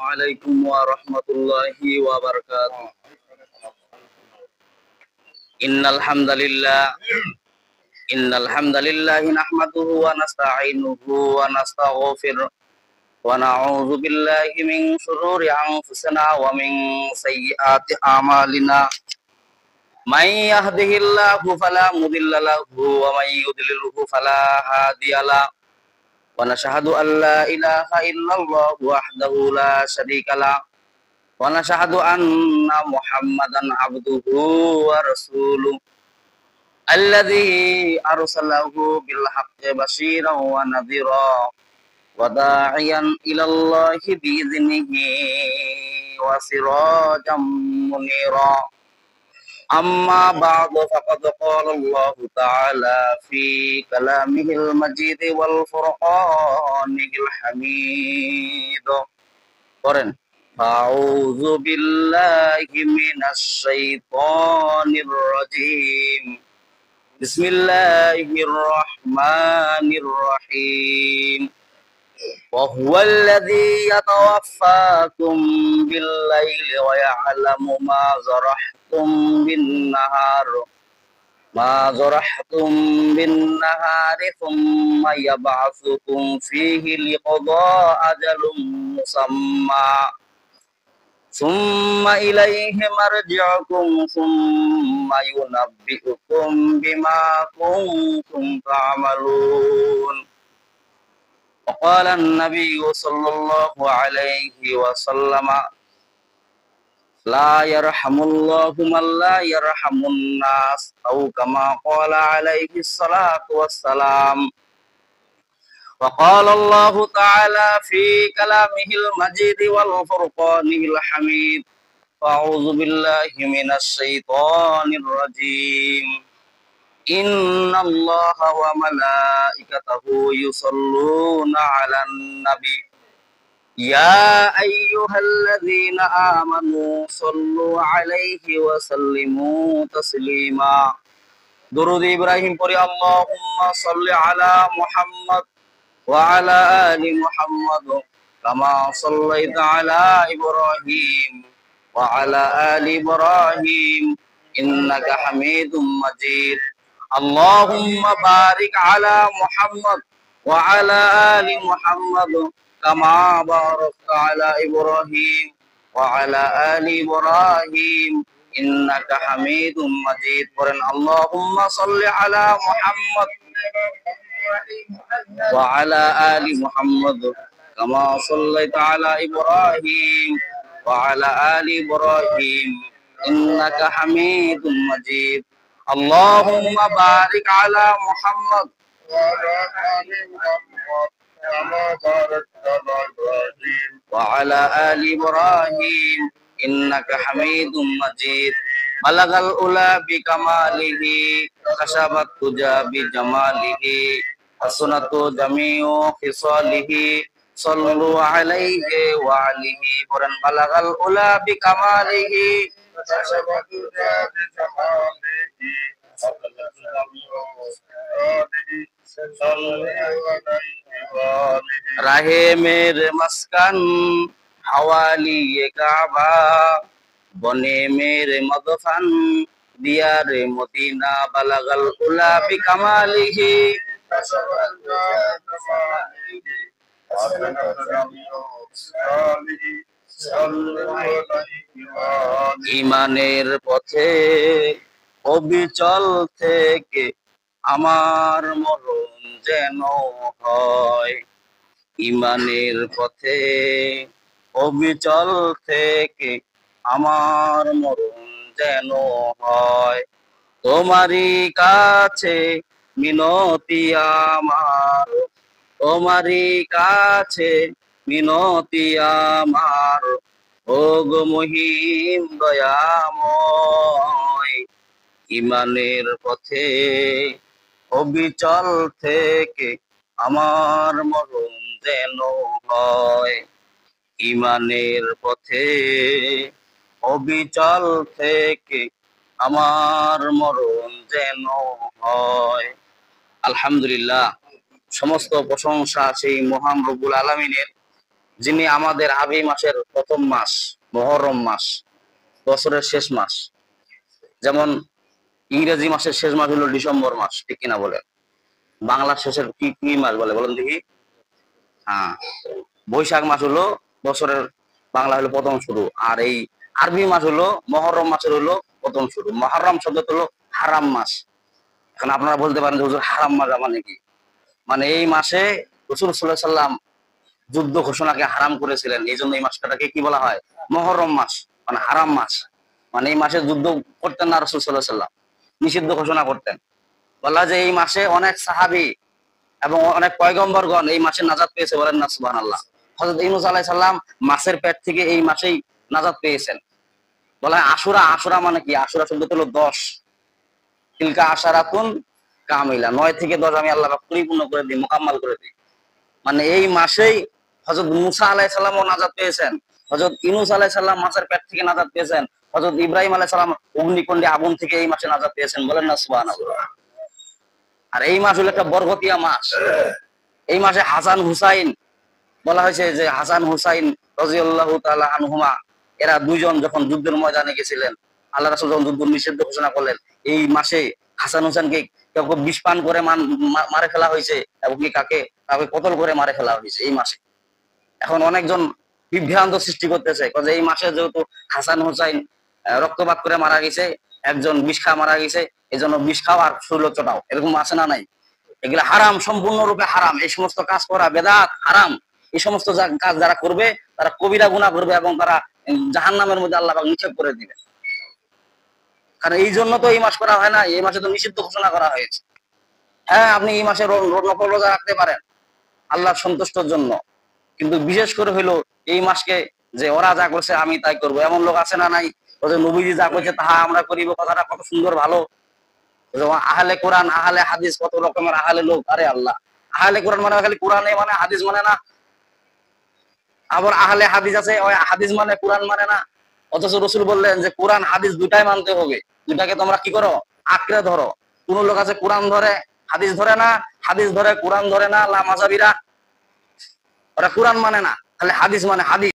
عليكم ورحمة الله وبركاته. إن الحمد لله نحمده ونستعينه ونستغفره ونعوذ بالله من شرور أنفسنا ومن سيئات أعمالنا. من يهده الله فلا مضل له ومن يضلله فلا هادي له ونشهد أن لا إله إلا الله وحده لا شريك له ونشهد أن محمدا عبده ورسوله الذي أرسله بالحق بشيرا ونذيرا وداعيا إلى الله بإذنه وسراجا منيرا. أما بعد فقد قال الله تعالى في كلامه المجيد والفرقانه الحميد. أعوذ بالله من الشيطان الرجيم. بسم الله الرحمن الرحيم. وهو الذي يتوفاكم بالليل ويعلم ما زرعتم بالنهار ثم يبعثكم فيه لقضاء أجل مسمى ثم إليه مرجعكم ثم ينبئكم بما كنتم تعملون. وقال النبي صلى الله عليه وسلم لا يرحم الله من لا يرحم الناس أو كما قال عليه الصلاة والسلام. وقال الله تعالى في كلامه المجيد والفرقانه الحميد. أعوذ بالله من الشيطان الرجيم. إن الله وملائكته يصلون على النبي يا أيها الذين آمنوا صلوا عليه وسلموا تسليما. درود إبراهيم পড়ি اللهم صل على محمد وعلى آل محمد كما صليت على إبراهيم وعلى آل إبراهيم إنك حميد مجيد. اللهم بارك على محمد وعلى آل محمد كما باركت على إبراهيم وعلى آل إبراهيم إنك حميد مجيد. اللهم صل على محمد وعلى آل محمد كما صليت على إبراهيم وعلى آل إبراهيم إنك حميد مجيد. اللهم بارك على محمد وعلى آل محمد كما باركت على إبراهيم وعلى آل إبراهيم إنك حميد مجيد. بلغ الأولى بكماله كشف الدجى بجماله حسنت جميع خصاله صلوا عليه وعليه. بلغ الأولى بكماله كشف الدجى بجماله राहे मेरे मस्कन हवाली ये काबा बने मेरे मदफन दिया रे मदीना बलगल उला बिकमालिही ইমানের পথে অবিচল থেকে আমার মরণ যেন হয়। ইমানের পথে অবিচল থেকে আমার মরণ যেন হয়। তোমারই কাছে মিনতি আমার, তোমারই কাছে মিনতি আমার, ও গো মহিম দয়াময়। ইমানের পথে অবিচল থেকে আমার মরণ যেন হয়। ইমানের পথে অবিচল থেকে আমার মরণ যেন হয়। আলহামদুলিল্লাহ, সমস্ত প্রশংসা সেই মহান রব্বুল আলামিনের, যিনি আমাদের আরবি মাসের প্রথম মাস মুহররম মাস, বছরের শেষ মাস। যেমন ইংরেজি মাসের শেষ মাস হলো ডিসেম্বর মাস, ঠিক কিনা বলেন? বাংলার শেষের কি কি মাস বলে বলেন দেখি? হ্যাঁ, বৈশাখ মাস হলো বছরের বাংলা হলো প্রথম শুরু, আর এই আরবি মাস হলো মুহররম মাসের হলো প্রথম শুরু। মুহররম শব্দ হলো হারাম মাস। এখন আপনারা বলতে পারেন যে হুজুর হারাম মাস মানে কি? মানে এই মাসে রাসূল সাল্লাল্লাহু আলাইহি সাল্লাম যুদ্ধ ঘোষণাকে হারাম করেছিলেন, এই জন্য এই মাসটাকে কি বলা হয়? মুহররম মাস, মানে হারাম মাস। মানে এই মাসে যুদ্ধ করতেন না রাসূল সাল্লাল্লাহু আলাইহি সাল্লাম, নিষিদ্ধ ঘোষণা করতেন। বলা যে এই মাসে অনেক সাহাবী এবং অনেক পয়গম্বরগণ এই মাসে নাজাত পেয়েছে, বলেন না সুবহানাল্লাহ। হযরত ইউনূস আলাইহিস সালাম মাছের পেট থেকে এই মাসেই নাজাত পেয়েছেন। বলা হয় আশুরা, আশুরা মানে কি? আশুরা শব্দ হলো 10। তিলকা আশারাতুন কামিলা, 9 থেকে 10 আমি আল্লাহ পাক পরিপূর্ণ করে দিই, মুকাম্মাল করে দিই। মানে এই মাসেই হযরত মূসা আলাইহিস সালামও নাজাত পেয়েছেন, হযরত ইউনূস আলাইহিস সালাম মাছের পেট থেকে নাজাত পেয়েছেন, হযরত ইব্রাহিম আলাইহিস সালাম অগ্নিকুণ্ডে আগুন থেকে এই মাসে নাজাত পেয়েছেন, বলেন না সুবহানাল্লাহ। আর এই মাস হলো একটা বরকতিয়া মাস। এই মাসে হাসান হুসাইন, বলা হয়েছে যে হাসান হুসাইন রাদিয়াল্লাহু তাআলা আনহুমা, এরা দুইজন যখন যুদ্ধের ময়দানে গেছিলেন, আল্লাহ রাসূল যখন যুদ্ধ নিষিদ্ধ ঘোষণা করলেন, এই মাসে হাসান হুসাইনকে কেউ বিষ পান করে মারে ফেলা হয়েছে, এবং কি কাকে কাউকে কতল করে মারে ফেলা হয়েছে এই মাসে। এখন অনেকজন বিভ্রান্ত সৃষ্টি করতেছে যে এই মাসে যেহেতু হাসান হুসাইন রক্তপাত করে মারা গেছে, একজন বিষ খা মারা গেছে, এই জন্য বিষ খাও আর শৈল চটাও, এরকম আছে না নাই? এগুলো হারাম, সম্পূর্ণরূপে হারাম। এই সমস্ত কাজ করা বেদাত, হারাম। এই সমস্ত কাজ যারা করবে তারা কবিরা গুনাহ করবে, এবং তারা জাহান্নামের মধ্যে আল্লাহ পাক নিক্ষেপ করে দিবে। কারণ এই জন্য তো এই মাস করা হয় না, এই মাসে তো নিষিদ্ধ ঘোষণা করা হয়েছে। হ্যাঁ, আপনি এই মাসে নফল রোজা রাখতে পারেন আল্লাহর সন্তুষ্টর জন্য, কিন্তু বিশেষ করে হইলো এই মাসকে যে ওরা যা করছে আমি তাই করবো, এমন লোক আছে না নাই? ওদের নবীজি যা করছে তাহা আমরা করিব, কথাটা কত সুন্দর ভালো। আহলে কোরআন, আহলে হাদিস, কত রকমের আহলে লোক। আরে আল্লাহ, আহলে কোরআন মানে খালি কোরআনে মানে, হাদিস মানে না। আবার আহলে হাদিস আছে, ওই হাদিস মানে কোরআন মানে না। অথচ রাসূল বললেন যে কোরআন হাদিস দুটাই মানতে হবে, দুটাকে তোমরা কি করো? আঁকড়ে ধরো। কোন লোক আছে কোরআন ধরে হাদিস ধরে না, হাদিস ধরে কোরআন ধরে না, লামাজাবিরা। ওরা কোরআন মানে না, খালি হাদিস মানে হাদিস।